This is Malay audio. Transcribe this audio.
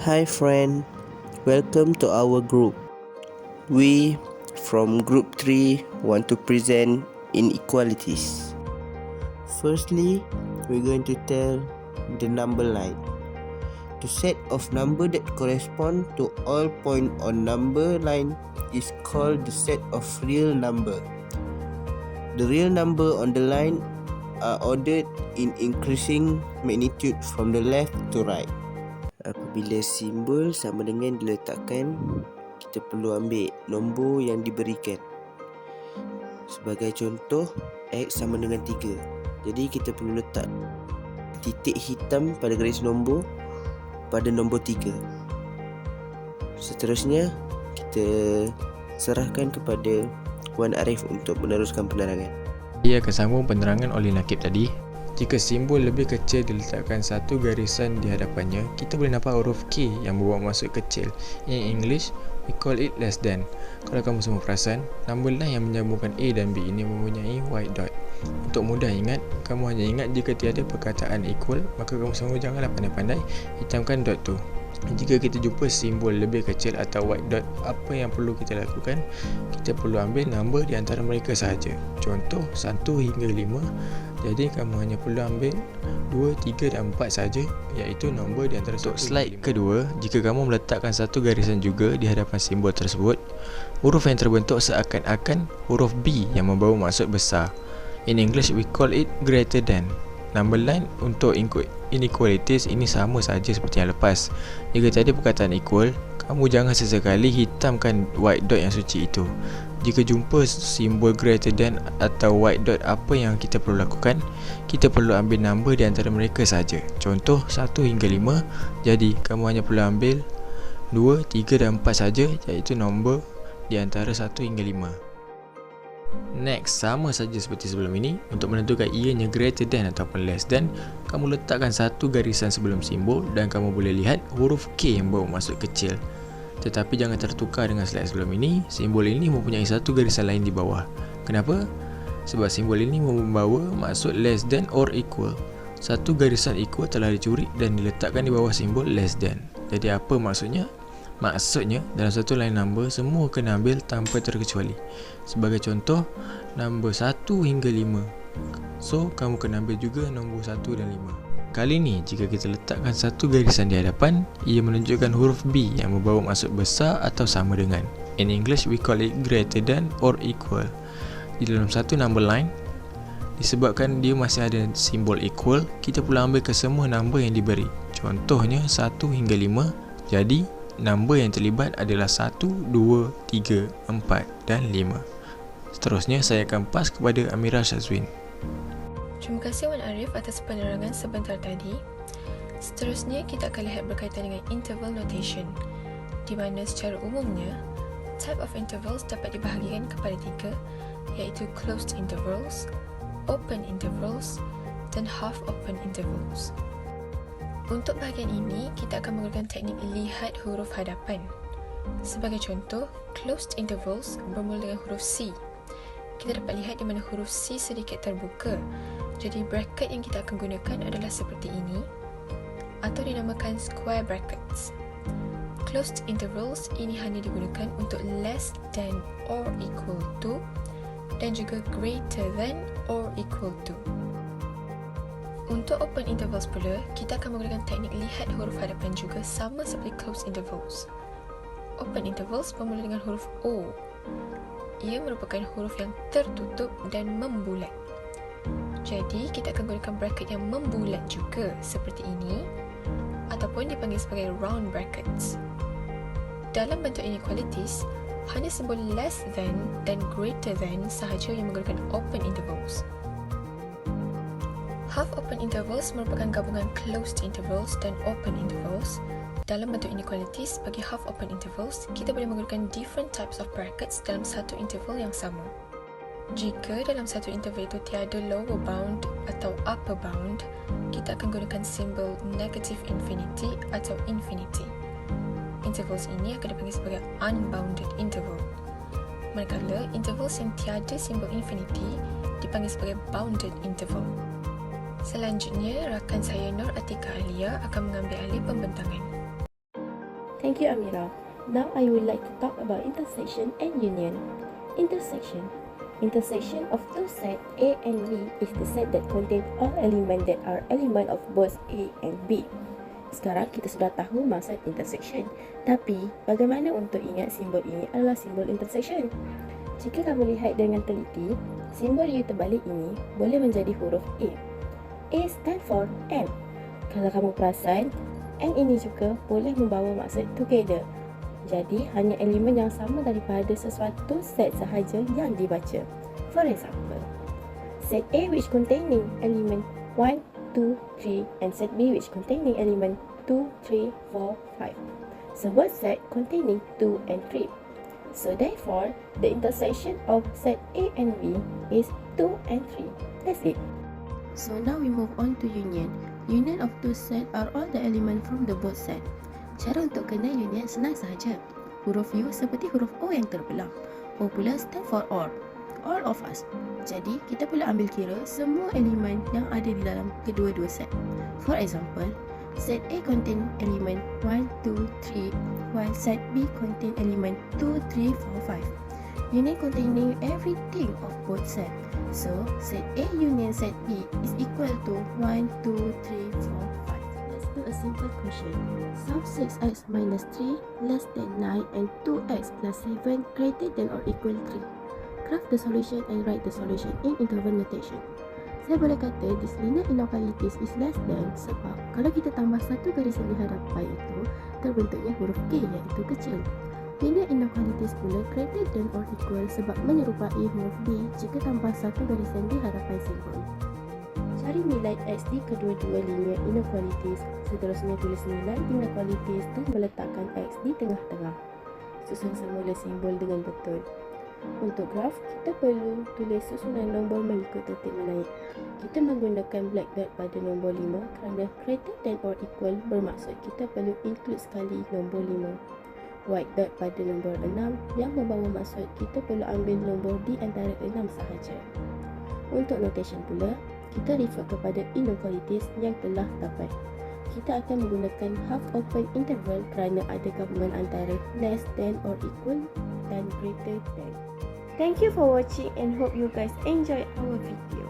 Hi friend, welcome to our group. We from group 3 want to present inequalities. Firstly, we're going to tell the number line. The set of number that correspond to all point on number line is called the set of real number. The real number on the line are ordered in increasing magnitude from the left to right. Apabila simbol sama dengan diletakkan, kita perlu ambil nombor yang diberikan. Sebagai contoh, X sama dengan 3. Jadi kita perlu letak titik hitam pada garis nombor pada nombor 3. Seterusnya, kita serahkan kepada Wan Arif untuk meneruskan penerangan. Ia akan sambung penerangan oleh Nakib tadi. Jika simbol lebih kecil diletakkan satu garisan di hadapannya, kita boleh nampak huruf K yang berbuat maksud kecil. In English, we call it less than. Kalau kamu semua perasan, number line yang menyambungkan A dan B ini mempunyai white dot. Untuk mudah ingat, kamu hanya ingat jika tiada perkataan equal, maka kamu semua janganlah pandai-pandai hitamkan dot tu. Jika kita jumpa simbol lebih kecil atau white dot, apa yang perlu kita lakukan? Kita perlu ambil nombor di antara mereka sahaja. Contoh 1 hingga 5. Jadi kamu hanya perlu ambil 2, 3 dan 4 saja, iaitu nombor di antara untuk slide kedua. Jika kamu meletakkan satu garisan juga di hadapan simbol tersebut, huruf yang terbentuk seakan-akan huruf B yang membawa maksud besar. In English, we call it greater than. Number line untuk inequalities ini sama saja seperti yang lepas. Jika tiada perkataan equal, kamu jangan sesekali hitamkan white dot yang suci itu. Jika jumpa simbol greater than atau white dot, apa yang kita perlu lakukan? Kita perlu ambil nombor di antara mereka saja. Contoh 1 hingga 5. Jadi kamu hanya perlu ambil 2, 3 dan 4 saja, iaitu nombor di antara 1 hingga 5. Next, sama saja seperti sebelum ini. Untuk menentukan ianya greater than ataupun less than, kamu letakkan satu garisan sebelum simbol dan kamu boleh lihat huruf K yang bawa maksud kecil. Tetapi jangan tertukar dengan slide sebelum ini. Simbol ini mempunyai satu garisan lain di bawah. Kenapa? Sebab simbol ini membawa maksud less than or equal. Satu garisan equal telah dicuri dan diletakkan di bawah simbol less than. Jadi apa maksudnya? Maksudnya, dalam satu line number, semua kena ambil tanpa terkecuali. Sebagai contoh, nombor 1 hingga 5. So, kamu kena ambil juga nombor 1 dan 5. Kali ni, jika kita letakkan satu garisan di hadapan, ia menunjukkan huruf B yang membawa maksud besar atau sama dengan. In English, we call it greater than or equal. Di dalam satu number line, disebabkan dia masih ada simbol equal, kita perlu ambil ke semua nombor yang diberi. Contohnya 1 hingga 5. Jadi, nombor yang terlibat adalah 1, 2, 3, 4 dan 5. Seterusnya saya akan pas kepada Amira Syazwin. Terima kasih Wan Arif atas penerangan sebentar tadi. Seterusnya kita akan lihat berkaitan dengan interval notation, di mana secara umumnya type of intervals dapat dibahagikan kepada 3, iaitu closed intervals, open intervals dan half open intervals. Untuk bahagian ini, kita akan menggunakan teknik lihat huruf hadapan. Sebagai contoh, closed intervals bermula dengan huruf C. Kita dapat lihat di mana huruf C sedikit terbuka. Jadi bracket yang kita akan gunakan adalah seperti ini, atau dinamakan square brackets. Closed intervals ini hanya digunakan untuk less than or equal to dan juga greater than or equal to. Untuk open intervals pula, kita akan menggunakan teknik lihat huruf hadapan juga sama seperti closed intervals. Open intervals bermula dengan huruf O. Ia merupakan huruf yang tertutup dan membulat. Jadi, kita akan gunakan bracket yang membulat juga seperti ini, ataupun dipanggil sebagai round brackets. Dalam bentuk inequalities, hanya simbol less than dan greater than sahaja yang menggunakan open intervals. Half open intervals merupakan gabungan closed intervals dan open intervals. Dalam bentuk inequalities, bagi half open intervals, kita boleh menggunakan different types of brackets dalam satu interval yang sama. Jika dalam satu interval itu tiada lower bound atau upper bound, kita akan gunakan simbol negative infinity atau infinity. Intervals ini akan dipanggil sebagai unbounded interval. Manakala intervals yang tiada simbol infinity dipanggil sebagai bounded interval. Selanjutnya, rakan saya Nur Atika Alia akan mengambil alih pembentangan. Thank you, Amira. Now I would like to talk about intersection and union. Intersection. Intersection of two sets A and B is the set that contains all elements that are element of both A and B. Sekarang kita sudah tahu maksud intersection. Tapi, bagaimana untuk ingat simbol ini adalah simbol intersection? Jika kamu lihat dengan teliti, simbol U terbalik ini boleh menjadi huruf A. A stand for and. Kalau kamu perasan, and ini juga boleh membawa maksud together. Jadi, hanya elemen yang sama daripada sesuatu set sahaja yang dibaca. For example, set A which containing element 1, 2, 3 and set B which containing element 2, 3, 4, 5. Sebut set containing 2 and 3. So therefore, the intersection of set A and B is 2 and 3. That's it. So now we move on to union. Union of two set are all the element from the both set. Cara untuk kenal union senang sahaja. Huruf U seperti huruf O yang terbelah. O pula stand for all of us. Jadi, kita boleh ambil kira semua elemen yang ada di dalam kedua-dua set. For example, set A contain element 1, 2, 3, while set B contain element 2, 3, 4, 5. Union containing everything of both set. So, set A union set B is equal to 1, 2, 3, 4, 5. Let's do a simple question. Solve 6x minus 3 less than 9 and 2x plus 7 greater than or equal 3. Graph the solution and write the solution in interval notation. Saya boleh kata this linear inequalities is less than sebab kalau kita tambah satu garisan di hadapan itu, terbentuknya huruf K iaitu kecil. Linear inequalities pula greater than or equal sebab menyerupai huruf B jika tambah satu garisan di hadapan simbol. Cari nilai X di kedua-dua linear inequalities. Seterusnya tulis nilai inequalities dan meletakkan X di tengah-tengah. Susun semula simbol dengan betul. Untuk graf, kita perlu tulis susunan nombor mengikut tertib menaik. Kita menggunakan black dot pada nombor 5 kerana greater than or equal bermaksud kita perlu include sekali nombor 5. White dot pada nombor 6 yang membawa maksud kita perlu ambil nombor di antara 6 sahaja. Untuk notation pula, kita refer kepada inequalities yang telah dapat. Kita akan menggunakan half open interval kerana ada gabungan antara less than or equal dan greater than. Thank you for watching and hope you guys enjoyed our video.